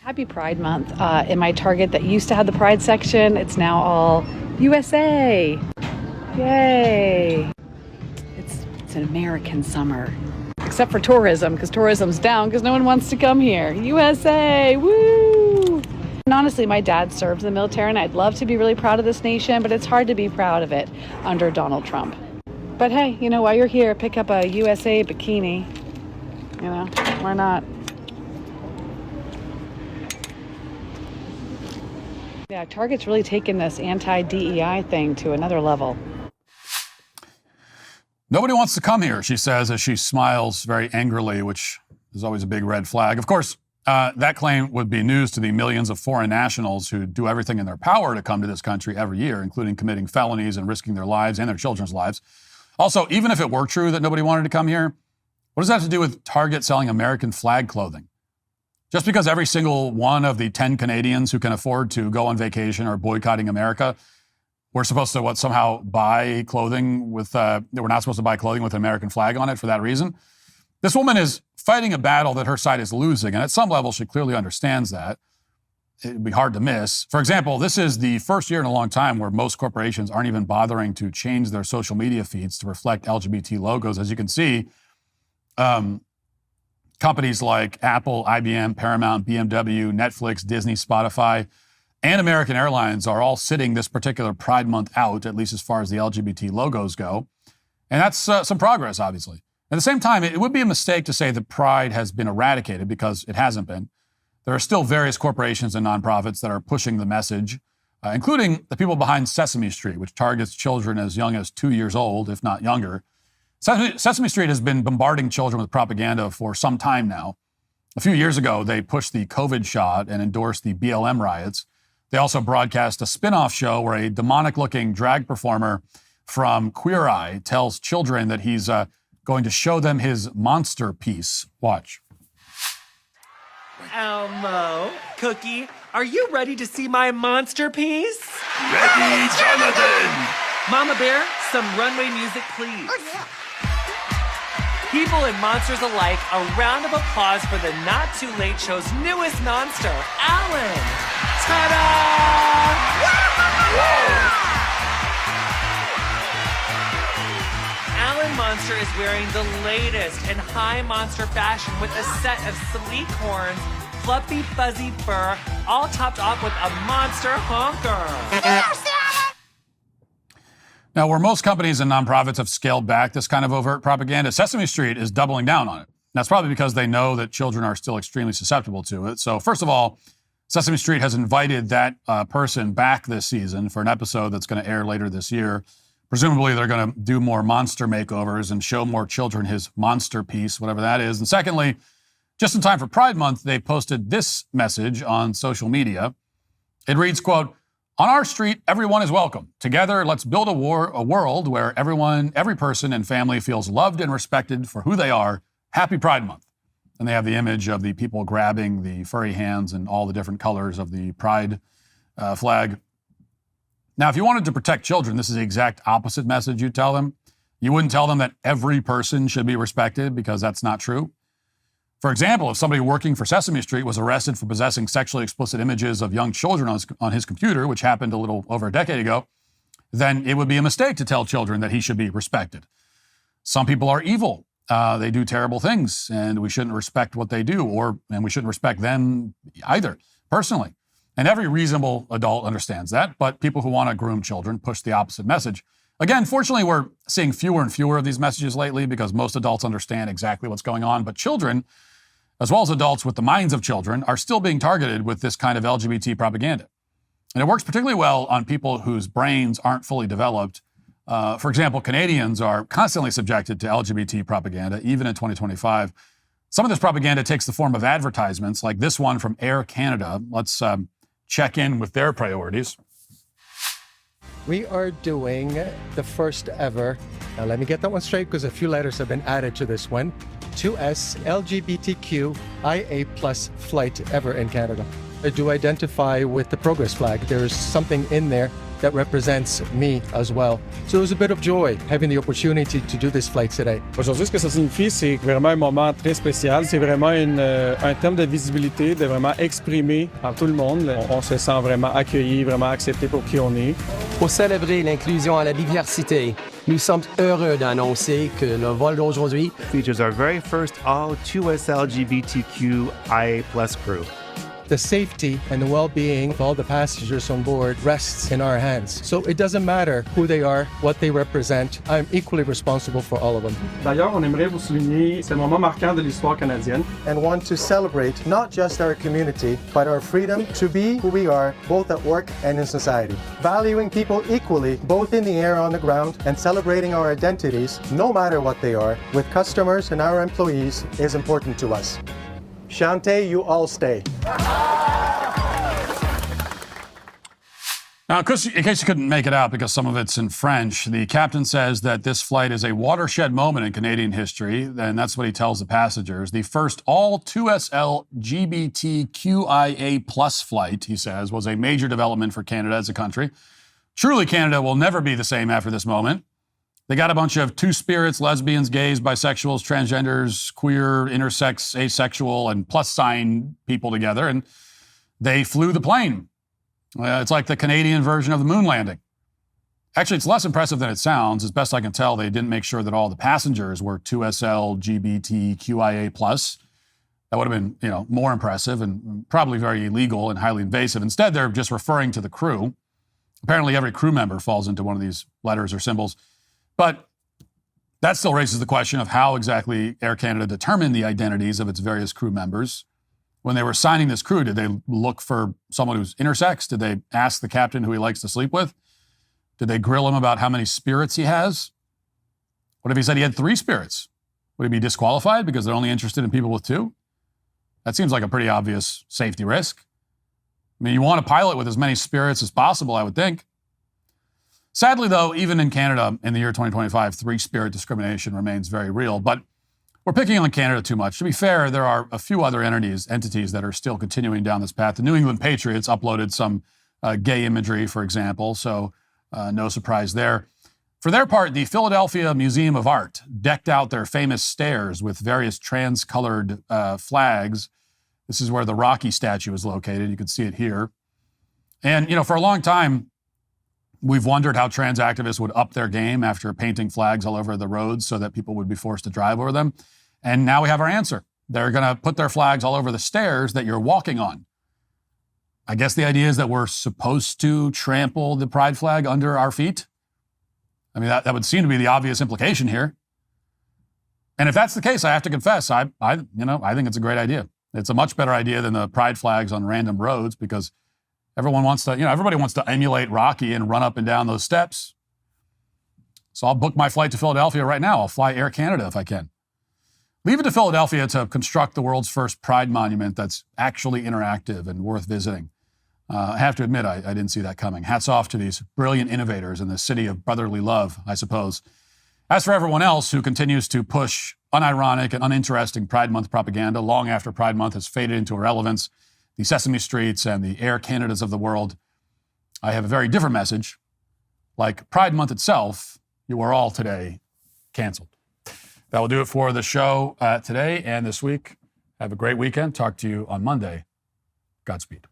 Happy Pride Month. In my Target that used to have the Pride section, it's now all USA. Yay. It's an American summer. Except for tourism, because tourism's down because no one wants to come here. USA, woo! And honestly, my dad served in the military, and I'd love to be really proud of this nation, but it's hard to be proud of it under Donald Trump. But hey, you know, while you're here, pick up a USA bikini. You know, why not? Yeah, Target's really taken this anti-DEI thing to another level. Nobody wants to come here, she says as she smiles very angrily, which is always a big red flag. Of course, that claim would be news to the millions of foreign nationals who do everything in their power to come to this country every year, including committing felonies and risking their lives and their children's lives. Also, even if it were true that nobody wanted to come here, what does that have to do with Target selling American flag clothing? Just because every single one of the 10 Canadians who can afford to go on vacation are boycotting America, we're supposed to somehow buy clothing with, we're not supposed to buy clothing with an American flag on it for that reason? This woman is fighting a battle that her side is losing, and at some level she clearly understands that. It'd be hard to miss. For example, this is the first year in a long time where most corporations aren't even bothering to change their social media feeds to reflect LGBT logos. As you can see, companies like Apple, IBM, Paramount, BMW, Netflix, Disney, Spotify, and American Airlines are all sitting this particular Pride Month out, at least as far as the LGBT logos go. And that's some progress, obviously. At the same time, it would be a mistake to say that Pride has been eradicated, because it hasn't been. There are still various corporations and nonprofits that are pushing the message, including the people behind Sesame Street, which targets children as young as 2 years old, if not younger. Sesame Street has been bombarding children with propaganda for some time now. A few years ago, they pushed the COVID shot and endorsed the BLM riots. They also broadcast a spin-off show where a demonic-looking drag performer from Queer Eye tells children that he's going to show them his monster piece. Watch. Elmo, Cookie, are you ready to see my monster piece? Ready, Jonathan! Mama Bear, some runway music, please. Oh, yeah. People and monsters alike, a round of applause for the Not Too Late Show's newest monster, Alan. Ta-da! Alan Monster is wearing the latest in high monster fashion with a set of sleek horns, fluffy, fuzzy fur, all topped off with a monster honker. Now, where most companies and nonprofits have scaled back this kind of overt propaganda, Sesame Street is doubling down on it. That's probably because they know that children are still extremely susceptible to it. So first of all, Sesame Street has invited that person back this season for an episode that's going to air later this year. Presumably, they're going to do more monster makeovers and show more children his monster piece, whatever that is. And secondly, just in time for Pride Month, they posted this message on social media. It reads, quote, "On our street, everyone is welcome. Together, let's build a world where every person and family feels loved and respected for who they are. Happy Pride Month." And they have the image of the people grabbing the furry hands and all the different colors of the Pride flag. Now, if you wanted to protect children, this is the exact opposite message you'd tell them. You wouldn't tell them that every person should be respected, because that's not true. For example, if somebody working for Sesame Street was arrested for possessing sexually explicit images of young children on his computer, which happened a little over a decade ago, then it would be a mistake to tell children that he should be respected. Some people are evil. They do terrible things, and we shouldn't respect what they do, and we shouldn't respect them either, personally. And every reasonable adult understands that, but people who want to groom children push the opposite message. Again, fortunately, we're seeing fewer and fewer of these messages lately because most adults understand exactly what's going on, but children, as well as adults with the minds of children, are still being targeted with this kind of LGBT propaganda. And it works particularly well on people whose brains aren't fully developed. For example, Canadians are constantly subjected to LGBT propaganda, even in 2025. Some of this propaganda takes the form of advertisements, like this one from Air Canada. Let's check in with their priorities. We are doing the first ever, now let me get that one straight because a few letters have been added to this one, 2S LGBTQIA+ flight ever in Canada. I do identify with the progress flag. There's something in there that represents me as well. So it was a bit of joy having the opportunity to do this flight today. Aujourd'hui, ce que ça signifie, c'est vraiment un moment très spécial. C'est vraiment un terme de visibilité, de vraiment exprimer à tout le monde. On se sent vraiment accueilli, vraiment accepté pour qui on est. Pour célébrer l'inclusion à la diversité, nous sommes heureux d'annoncer que le vol d'aujourd'hui features our very first all 2SL LGBTQIA+ crew. The safety and the well-being of all the passengers on board rests in our hands. So it doesn't matter who they are, what they represent. I'm equally responsible for all of them. D'ailleurs, on aimerait vous souligner ce moment marquant de l'histoire canadienne. And want to celebrate not just our community, but our freedom to be who we are, both at work and in society. Valuing people equally, both in the air and on the ground, and celebrating our identities, no matter what they are, with customers and our employees is important to us. Shante, you all stay. Now, in case you couldn't make it out because some of it's in French, the captain says that this flight is a watershed moment in Canadian history, and that's what he tells the passengers. The first all 2SL LGBTQIA+ flight, he says, was a major development for Canada as a country. Truly, Canada will never be the same after this moment. They got a bunch of two-spirits, lesbians, gays, bisexuals, transgenders, queer, intersex, asexual, and plus-sign people together, and they flew the plane. It's like the Canadian version of the moon landing. Actually, it's less impressive than it sounds. As best I can tell, they didn't make sure that all the passengers were 2SL LGBTQIA+. That would have been, more impressive and probably very illegal and highly invasive. Instead, they're just referring to the crew. Apparently, every crew member falls into one of these letters or symbols. But that still raises the question of how exactly Air Canada determined the identities of its various crew members. When they were signing this crew, did they look for someone who's intersex? Did they ask the captain who he likes to sleep with? Did they grill him about how many spirits he has? What if he said he had 3 spirits? Would he be disqualified because they're only interested in people with 2? That seems like a pretty obvious safety risk. I mean, you want a pilot with as many spirits as possible, I would think. Sadly, though, even in Canada in the year 2025, 3-spirit discrimination remains very real. But we're picking on Canada too much. To be fair, there are a few other entities that are still continuing down this path. The New England Patriots uploaded some gay imagery, for example, so no surprise there. For their part, the Philadelphia Museum of Art decked out their famous stairs with various trans-colored flags. This is where the Rocky statue is located. You can see it here. And, for a long time, we've wondered how trans activists would up their game after painting flags all over the roads so that people would be forced to drive over them. And now we have our answer. They're going to put their flags all over the stairs that you're walking on. I guess the idea is that we're supposed to trample the pride flag under our feet. I mean, that would seem to be the obvious implication here. And if that's the case, I have to confess, I think it's a great idea. It's a much better idea than the pride flags on random roads because everybody wants to emulate Rocky and run up and down those steps. So I'll book my flight to Philadelphia right now. I'll fly Air Canada if I can. Leave it to Philadelphia to construct the world's first pride monument that's actually interactive and worth visiting. I have to admit, I didn't see that coming. Hats off to these brilliant innovators in the city of brotherly love, I suppose. As for everyone else who continues to push unironic and uninteresting Pride Month propaganda long after Pride Month has faded into irrelevance, the Sesame Streets and the Air Canadas of the world, I have a very different message. Like Pride Month itself, you are all today canceled. That will do it for the show today and this week. Have a great weekend. Talk to you on Monday. Godspeed.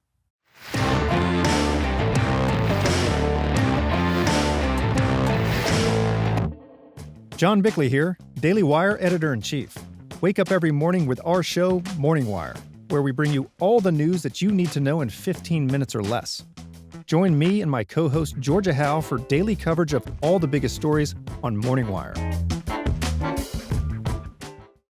John Bickley here, Daily Wire Editor-in-Chief. Wake up every morning with our show, Morning Wire, where we bring you all the news that you need to know in 15 minutes or less. Join me and my co-host Georgia Howe for daily coverage of all the biggest stories on Morning Wire.